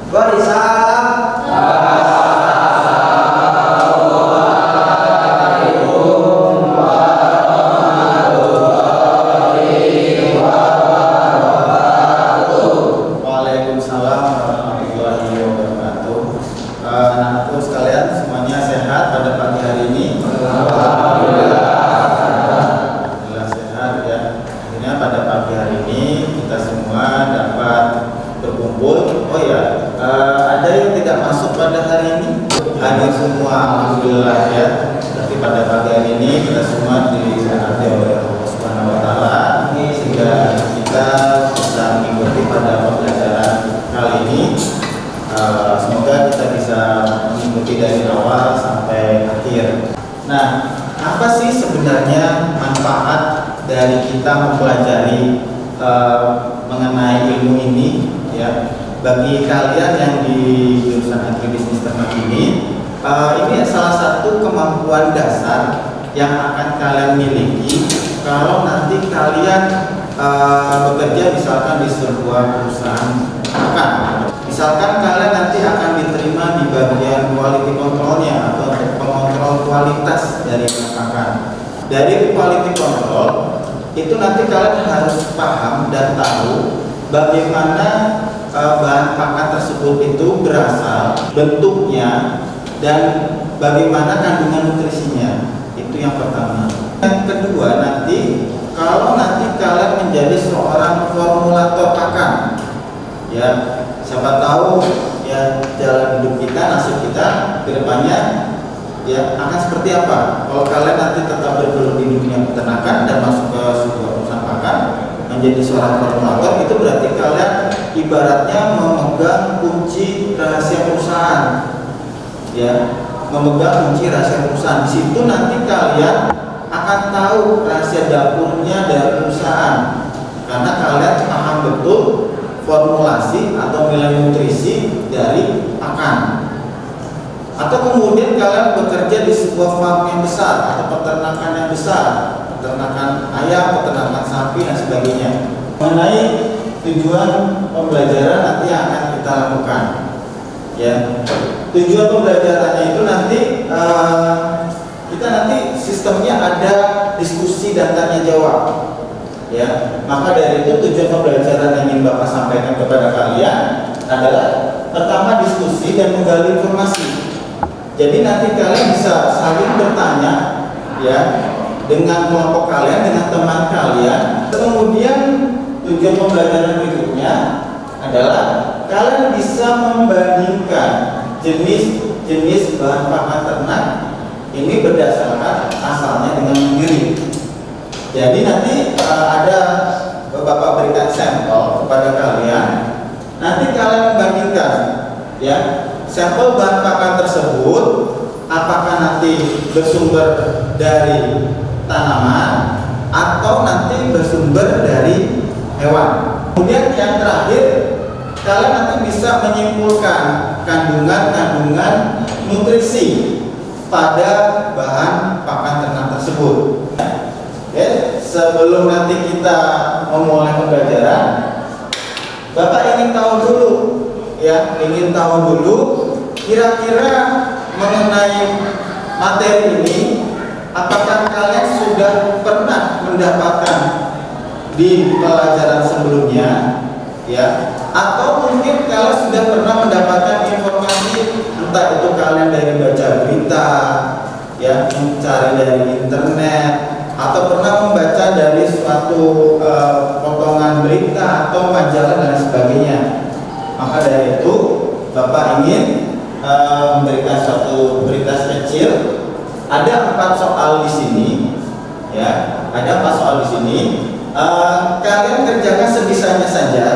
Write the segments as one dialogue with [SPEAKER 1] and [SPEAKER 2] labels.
[SPEAKER 1] Waalaikumsalam.
[SPEAKER 2] Waalaikumsalam warahmatullahi wabarakatuh. Anakku sekalian semuanya sehat pada pagi hari ini. Alhamdulillah sehat ya. Akhirnya pada pagi hari ini kita semua dapat berkumpul. Oh ya, ada yang tidak masuk pada hari ini? Hadir semua, alhamdulillah ya. Tapi pada pagi hari ini kita semua diberkati oleh Allah Subhanahu wa taala sehingga kita bisa mengikuti pada pembelajaran kali ini. Semoga kita bisa mengikuti dari awal sampai akhir. Nah, apa sih sebenarnya manfaat dari kita mempelajari mengenai ilmu ini ya? Bagi kalian yang di jurusan agribisnis ternak ini salah satu kemampuan dasar yang akan kalian miliki kalau nanti kalian bekerja misalkan di sebuah perusahaan makan. Misalkan kalian nanti akan diterima di bagian quality controlnya atau pengontrol kualitas dari makan. Dari quality control itu nanti kalian harus paham dan tahu bagaimana bahan pakan tersebut itu berasal, bentuknya, dan bagaimana kandungan nutrisinya. Itu yang pertama. Yang kedua, nanti kalau nanti kalian menjadi seorang formulator pakan, ya siapa tahu ya jalan hidup kita, nasib kita ke depannya ya akan seperti apa. Kalau kalian nanti tetap bergelut di dunia peternakan dan masuk ke sebuah perusahaan pakan menjadi seorang formulator, itu berarti kalian ibaratnya memegang kunci rahasia perusahaan, ya, memegang kunci rahasia perusahaan. Di situ nanti kalian akan tahu rahasia dapurnya dari perusahaan, karena kalian paham betul formulasi atau nilai nutrisi dari pakan. Atau kemudian kalian bekerja di sebuah farm yang besar atau peternakan yang besar, peternakan ayam, peternakan sapi dan sebagainya. Mengenai tujuan pembelajaran nanti yang akan kita lakukan, ya. Tujuan pembelajarannya itu nanti kita nanti sistemnya ada diskusi dan tanya jawab, ya. Maka dari itu tujuan pembelajaran yang ingin Bapak sampaikan kepada kalian adalah pertama diskusi dan menggali informasi. Jadi nanti kalian bisa saling bertanya, ya, dengan kelompok kalian, dengan teman kalian. Kemudian tujuan pembelajaran berikutnya adalah kalian bisa membandingkan jenis-jenis bahan pakan ternak ini berdasarkan asalnya dengan mandiri. Jadi nanti ada Bapak berikan sampel kepada kalian. Nanti kalian membandingkan, ya, sampel bahan pakan tersebut apakah nanti bersumber dari tanaman atau nanti bersumber dari hewan. Kemudian yang terakhir, kalian nanti bisa menyimpulkan kandungan nutrisi pada bahan pakan ternak tersebut. Oke, sebelum nanti kita memulai pembelajaran, Bapak ingin tahu dulu, ya, kira-kira mengenai materi ini, apakah kalian sudah pernah mendapatkan di pelajaran sebelumnya, ya, atau mungkin kalian sudah pernah mendapatkan informasi, entah itu kalian dari baca berita, ya, mencari dari internet, atau pernah membaca dari suatu potongan berita atau majalah dan sebagainya. Maka dari itu Bapak ingin memberikan suatu berita kecil. Ada 4 soal di sini, ya, ada 4 soal di sini. Kalian kerjakan sebisanya saja,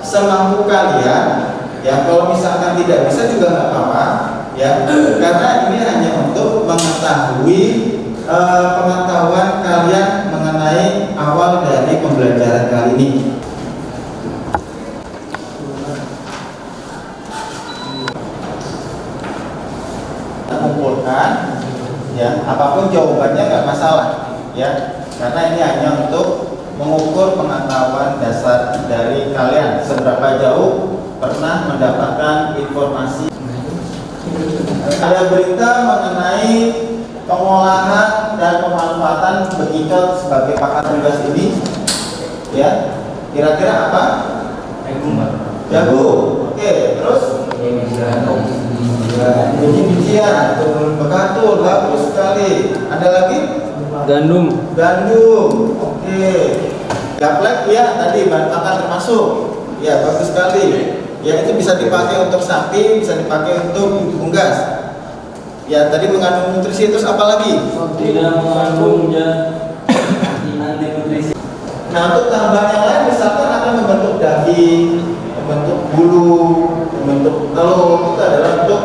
[SPEAKER 2] semampu kalian, ya. Kalau misalkan tidak bisa juga nggak apa-apa, ya, karena ini hanya untuk mengetahui pengetahuan kalian mengenai awal dari pembelajaran kali ini. Kita kumpulkan, ya, apapun jawabannya nggak masalah, ya, karena ini hanya untuk mengukur pengetahuan dasar dari kalian, seberapa jauh pernah mendapatkan Ada berita mengenai pengolahan dan pemanfaatan bekicot sebagai pakan unggas ini, ya. Kira-kira apa? Jagung. Oke, terus biji-bijian, bekatul, bagus sekali. Ada lagi?
[SPEAKER 3] Gandum.
[SPEAKER 2] Gandum. Oke. Gaplek ya, tadi bahan pakan termasuk. Ya, bagus sekali. Ya, itu bisa dipakai untuk sapi, bisa dipakai untuk unggas. Ya, tadi mengandung nutrisi. Terus apa lagi?
[SPEAKER 3] Tidak mengandung anti nutrisi.
[SPEAKER 2] Nah, untuk tambahan yang lain misalkan akan membentuk daging, membentuk bulu, membentuk telur, itu adalah untuk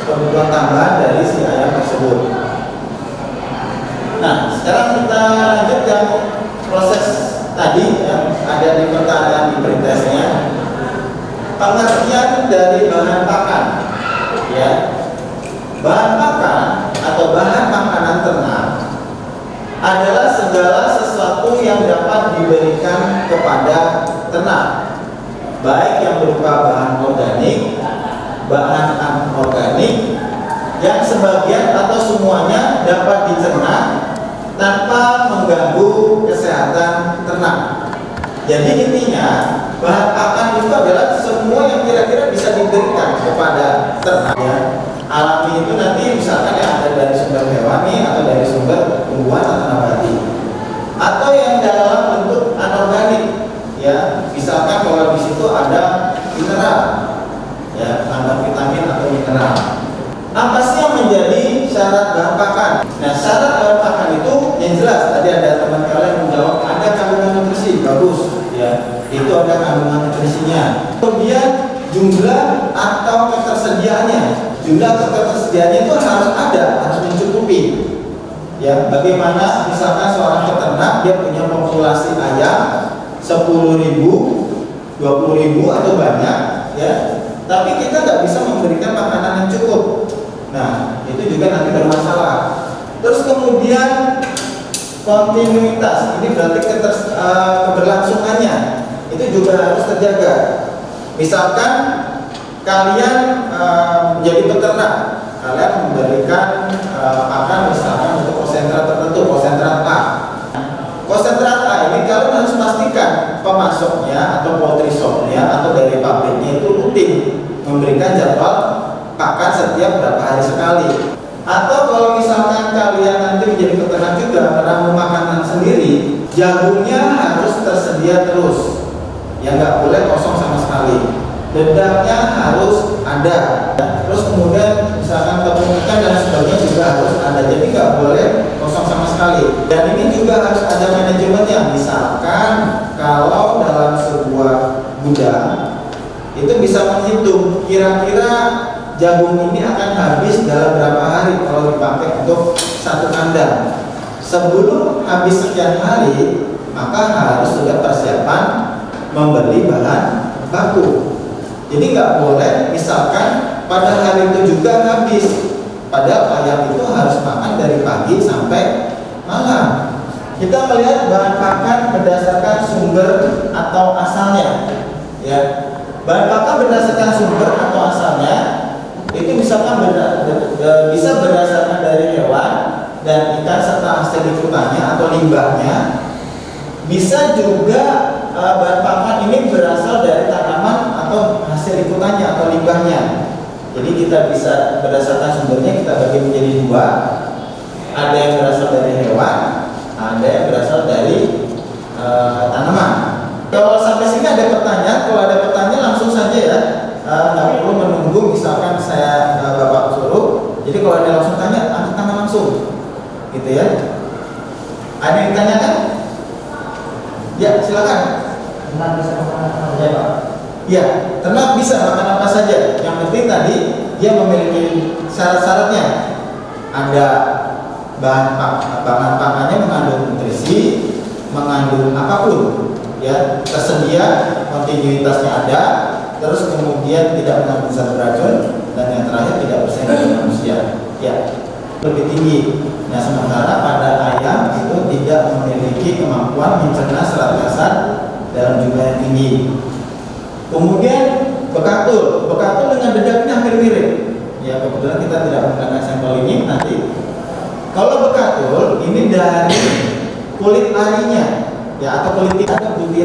[SPEAKER 2] kebutuhan tambahan dari si ayam tersebut. Nah, sekarang kita lanjutkan proses tadi yang ada di pertanyaan di pretestnya. Pengertian dari bahan pakan, ya. Bahan pakan atau bahan makanan ternak adalah segala sesuatu yang dapat diberikan kepada ternak, baik yang berupa bahan organik, bahan anorganik, yang sebagian atau semuanya dapat dicerna tanpa mengganggu kesehatan ternak. Jadi intinya bahan pakan itu adalah semua yang kira-kira bisa diberikan kepada ternak. Ya. Alami itu nanti misalkan yang ada dari sumber hewani atau dari sumber tumbuhan atau nabati, atau yang dalam bentuk anorganik, ya. Misalkan kalau di situ ada mineral, ya, ada vitamin atau mineral. Apa sih yang menjadi syarat bahan pakan? Nah, syarat bahan pakan itu yang jelas tadi ada teman kalian menjawab ada kandungan nutrisi, bagus, ya. Itu ada kandungan nutrisinya. Kemudian jumlah atau ketersediaannya. Jumlah atau ketersediaannya itu harus ada, harus mencukupi. Ya, bagaimana misalkan seorang peternak dia punya populasi ayam 10.000, 20.000 atau banyak, ya. Tapi kita nggak bisa memberikan makanan yang cukup. Nah, itu juga nanti bermasalah. Terus kemudian kontinuitas, ini berarti keberlangsungannya itu juga harus terjaga. Misalkan kalian menjadi peternak, kalian memberikan pakan misalkan untuk konsentrat tertentu, konsentrat A. Konsentrat A ini kalian harus pastikan pemasoknya atau poultry shopnya atau dari pabriknya itu rutin memberikan jadwal pakan setiap berapa hari sekali. Atau kalau misalkan kalian nanti menjadi peternak juga meramu makanan sendiri, jagungnya harus tersedia terus, ya nggak boleh kosong sama sekali. Dedamnya harus ada. Terus kemudian misalkan tepung ikan dan sebagainya juga harus ada. Jadi nggak boleh kosong sama sekali. Dan ini juga harus ada manajemennya. Misalkan kalau dalam sebuah gudang itu bisa menghitung kira-kira jagung ini akan habis dalam berapa hari kalau dipakai untuk satu kandang. Sebelum habis sekian hari, maka harus sudah persiapan membeli bahan baku. Jadi nggak boleh misalkan pada hari itu juga habis, padahal ayam itu harus makan dari pagi sampai malam. Kita melihat bahan pakan berdasarkan sumber atau asalnya, ya. Bahan pakan berdasarkan sumber atau asalnya itu misalkan bisa berdasarkan dari hewan dan ikan serta hasil ikutannya atau limbahnya. Bisa juga bahan pakan ini berasal dari tanaman atau hasil ikutannya atau limbahnya. Jadi kita bisa berdasarkan sumbernya kita bagi menjadi dua. Ada yang berasal dari hewan, ada yang berasal dari tanaman. Kalau sampai sini ada pertanyaan, kalau ada pertanyaan langsung saja ya. Nggak perlu menunggu misalkan saya bapak suruh. Jadi kalau ada langsung tanya, angkat tangan langsung, gitu ya. Ada yang ditanyakan? Ya, silakan.
[SPEAKER 1] Ternak bisa makan apa saja, Pak?
[SPEAKER 2] Ya, ternak bisa makan apa saja. Yang penting tadi dia memiliki syarat-syaratnya. Ada bahan pakannya mengandung nutrisi, mengandung apapun, ya, tersedia, kontinuitasnya ada, terus kemudian tidak mengandung zat beracun, dan yang terakhir tidak bersenggolan dengan manusia. Ya, lebih tinggi. Nah, sementara pada ayam itu tidak memiliki kemampuan mencerna serat kasar dalam jumlah yang tinggi. Kemudian bekatul dengan dedamnya hampir mirip. Ya, kebetulan kita tidak menggunakan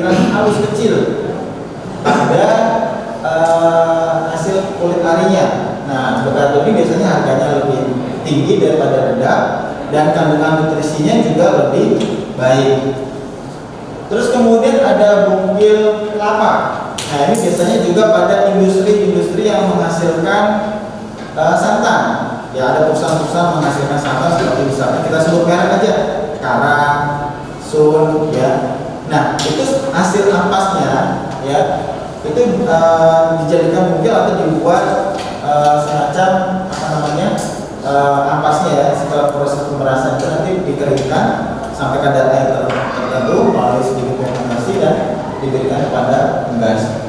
[SPEAKER 2] butiran halus kecil pada hasil kulit arinya. Nah, potato ini biasanya harganya lebih tinggi daripada redang dan kandungan nutrisinya juga lebih baik. Terus kemudian ada bungkil kelapa. Nah, ini biasanya juga pada industri-industri yang menghasilkan santan. Ya, ada perusahaan-perusahaan menghasilkan santan seperti misalnya kita sebut merek aja, Karang, Sun, ya. Nah, itu hasil ampasnya, ya, itu dijadikan bungkil atau dibuat semacam apa namanya ampasnya, ya. Setelah proses pemerasan itu nanti dikeringkan sampai kadar air tertentu melalui sedikit fermentasi dan diberikan kepada unggas.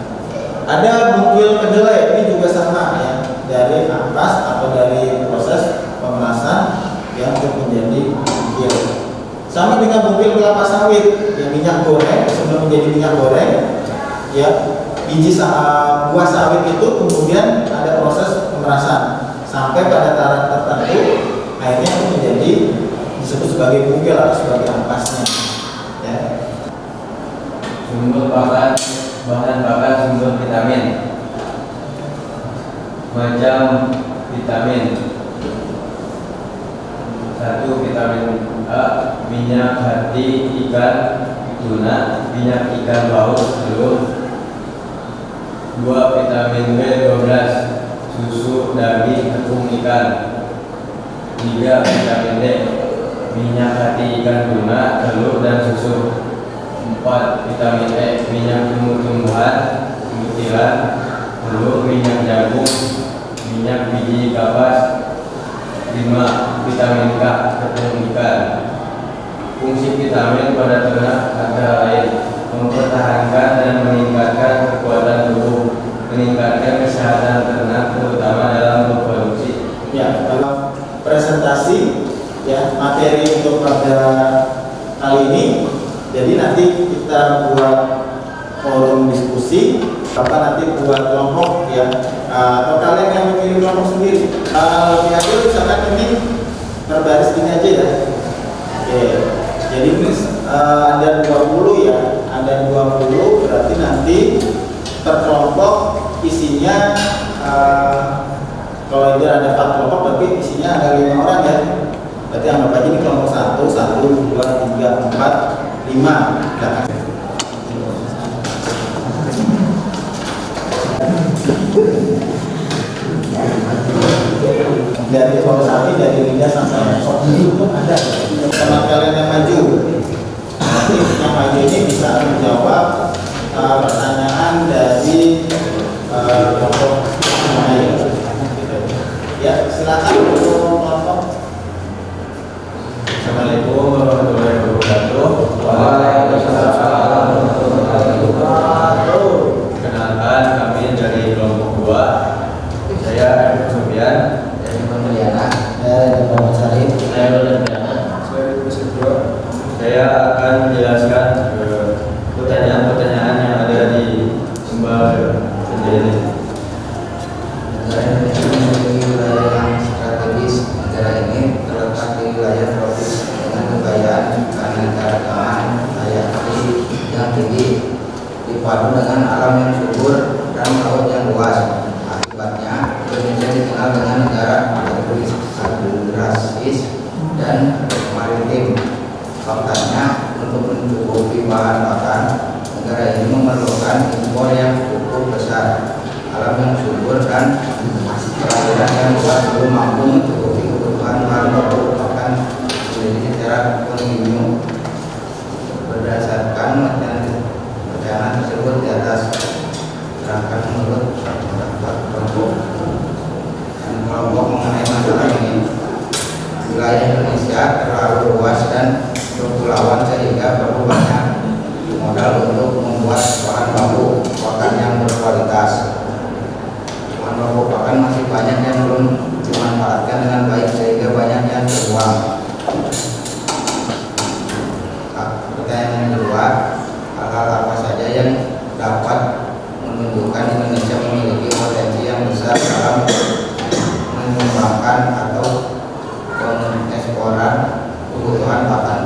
[SPEAKER 2] Ada bungkil kedelai, ini juga sama, ya, dari ampas atau dari proses pemerasan yang untuk menjadi bungkil. Sama dengan bungkil kelapa sawit, ya, minyak goreng sebelum menjadi minyak goreng, ya, biji buah sawit itu kemudian ada proses pemerasan sampai pada taraf tertentu, akhirnya itu menjadi disebut sebagai bungkil atau sebagai ampasnya, ya.
[SPEAKER 3] Sumber bahan bakar sumber vitamin. Macam vitamin. 1. Vitamin A, minyak hati ikan tuna, minyak ikan paus telur. 2. Vitamin B12, susu, daging, tepung ikan. 3. Vitamin D, minyak hati ikan tuna, telur dan susu. 4. Vitamin E, minyak tumbuh-tumbuhan, butiran, telur, minyak jagung, minyak biji kapas. 5. Vitamin K, tepung ikan. Fungsi vitamin pada ternak antara lain mempertahankan dan meningkatkan kekuatan tubuh, meningkatkan kesehatan ternak terutama dalam reproduksi.
[SPEAKER 2] Ya, dalam presentasi, ya, materi untuk pada kali ini, jadi nanti kita buat forum diskusi, apa nanti buat kelompok, ya, atau kalian yang memilih kelompok sendiri. Lebih adil misalkan ini berbaris ini aja, ya. Oke. Jadi ini ada 20, ya, ada 20, berarti nanti per kelompok isinya kalau itu ada 4 kelompok berarti isinya ada 5 orang, ya. Berarti anggap aja ini kelompok 1, 2, 3, 4, 5. Nah, dari kelompok sapi dari lidah sampai sop itu ada. Teman kalian yang maju, nanti yang maju ini bisa menjawab pertanyaan dari kelompok lain. Ya, silakan untuk kelompok.
[SPEAKER 3] Assalamualaikum warahmatullahi wabarakatuh.
[SPEAKER 1] Waalaikumsalam warahmatullahi wabarakatuh.
[SPEAKER 3] Kenalkan, kami dari kelompok 2. Saya Arif Sofian.
[SPEAKER 1] Dari Pemiliana, dari Muhammad Sarif,
[SPEAKER 3] Saya akan menjelaskan pertanyaan-pertanyaan yang ada di sumber sendiri.
[SPEAKER 1] negara Indonesia memiliki wilayah yang strategis. Negara ini terletak di wilayah tropis dengan kekayaan keanekaragaman hayati yang tinggi, dipadu dengan alam yang subur dan laut yang luas. Akibatnya, Indonesia dikenal dengan negara agraris dan maritim. Faktanya, untuk mencukupi bahan bakar, negara ini memerlukan impor yang cukup besar, alam yang subur dan perairan yang luas belum mampu mencukupi kebutuhan bahan baku bahkan Indonesia secara kontinu. Berdasarkan rencana tersebut di atas, terangkan menurut kelompok dan kelompok mengenai masalah ini. Wilayah Indonesia terlalu luas dan berpulauan sehingga perlu banyak modal untuk membuat bahan baku pakan yang berkualitas. Bahan baku pakan masih banyak yang belum dimanfaatkan dengan baik sehingga banyak yang terbuang. Pertanyaan yang kedua, hal-hal apa saja yang dapat menunjukkan Indonesia memiliki potensi yang besar dalam mengembangkan atau pengeksporan kebutuhan pakan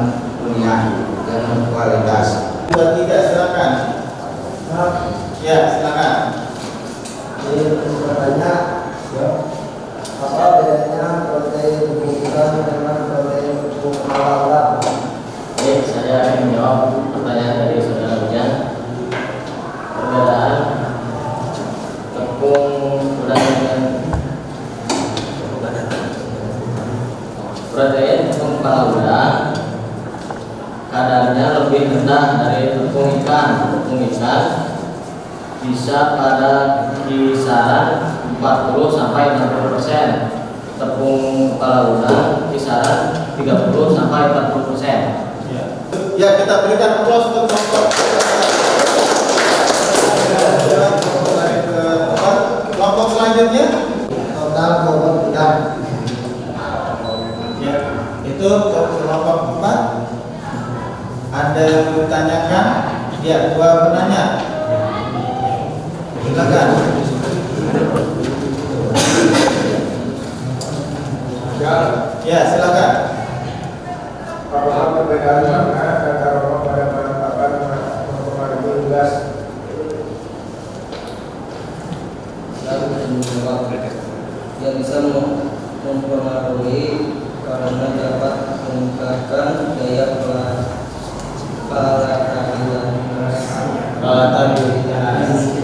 [SPEAKER 3] lebih rendah dari tepung ikan. Tepung ikan bisa pada kisaran 40 sampai 60%. Tepung kepala udang kisaran 30 sampai 40%.
[SPEAKER 2] Ya, kita berikan aplaus untuk kelompok selanjutnya.
[SPEAKER 1] Total bobot udang.
[SPEAKER 2] Ya, itu kelompok 4. Ada yang ditanyakan? Ya, 2 penanya. Silakan. Ya, silakan.
[SPEAKER 4] Apakah perbedaan makna antara rokok pada penetapan 0,15?
[SPEAKER 5] Yang bisa mempengaruhi karena dapat meningkatkan daya palatabilitas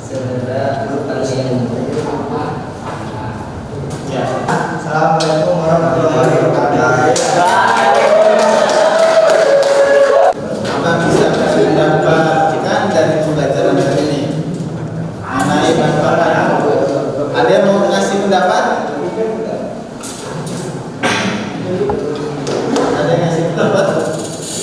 [SPEAKER 5] serta angin.
[SPEAKER 2] Ya.
[SPEAKER 1] Assalamualaikum warahmatullahi wabarakatuh.
[SPEAKER 2] Apa bisa mendapatkan dari pembelajaran hari ini mengenai manfaat? Ada yang mau ngasih pendapat? Ada yang ngasih pendapat?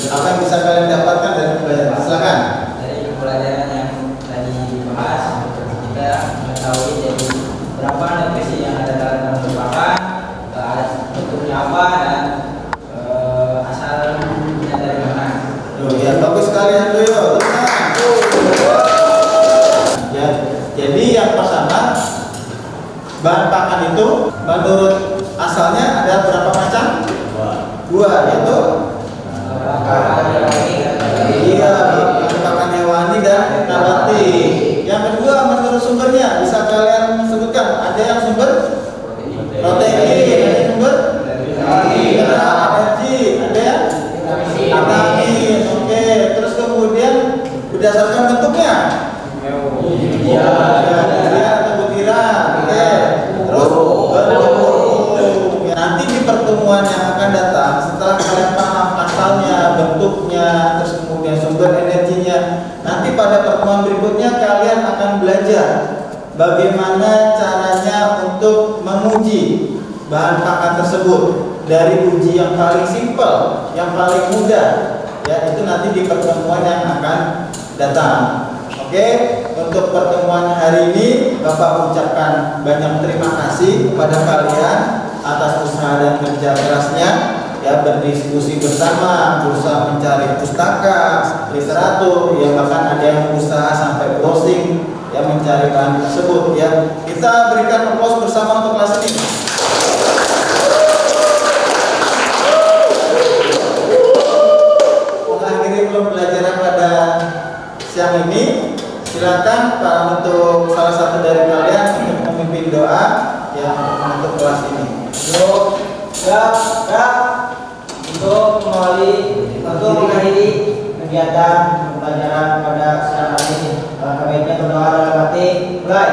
[SPEAKER 2] Apa yang bisa kalian dapatkan dari pembelajaran? Silakan.
[SPEAKER 5] Dari pelajaran yang tadi dibahas, kita mengetahui jadi berapa nutrisi yang ada dalam merupakan bentuknya apa dan asalnya dari mana.
[SPEAKER 2] Ya, bagus sekali Handoyo. Ya, jadi yang pertama, bahan pakan itu menurut asalnya ada berapa macam? 2, yaitu iya, bahan pakan hewani dan nabati. Yang kedua, menurut sumbernya bisa kalian sebutkan. Ada yang sumber protein, ada yang sumber energi, ada yang vitamin. Oke, terus kemudian berdasarkan bentuknya. Ya, atau butiran. Oke, terus nanti di pertemuan yang akan datang, setelah kalian paham asalnya, bentuknya, terus kemudian sumber energinya, nanti pada pertemuan berikutnya kalian akan belajar bagaimana caranya untuk menguji bahan pakan tersebut dari uji yang paling simpel, yang paling mudah. Ya, itu nanti di pertemuan yang akan datang. Oke, untuk pertemuan hari ini Bapak ucapkan banyak terima kasih kepada kalian atas usaha dan kerja kerasnya, ya, berdiskusi bersama, berusaha mencari pustaka, literatur, ya, bahkan ada yang berusaha sampai browsing, ya, mencari bahan tersebut. Ya, kita berikan aplaus bersama untuk kelas ini. Mengakhiri pembelajaran pada siang ini, silakan Pak untuk salah satu dari kalian untuk memimpin doa, ya, untuk kelas ini.
[SPEAKER 5] Untuk mengakhiri kegiatan pembelajaran pada siang hari ini, baiknya berdoa dalam hati. Mulai.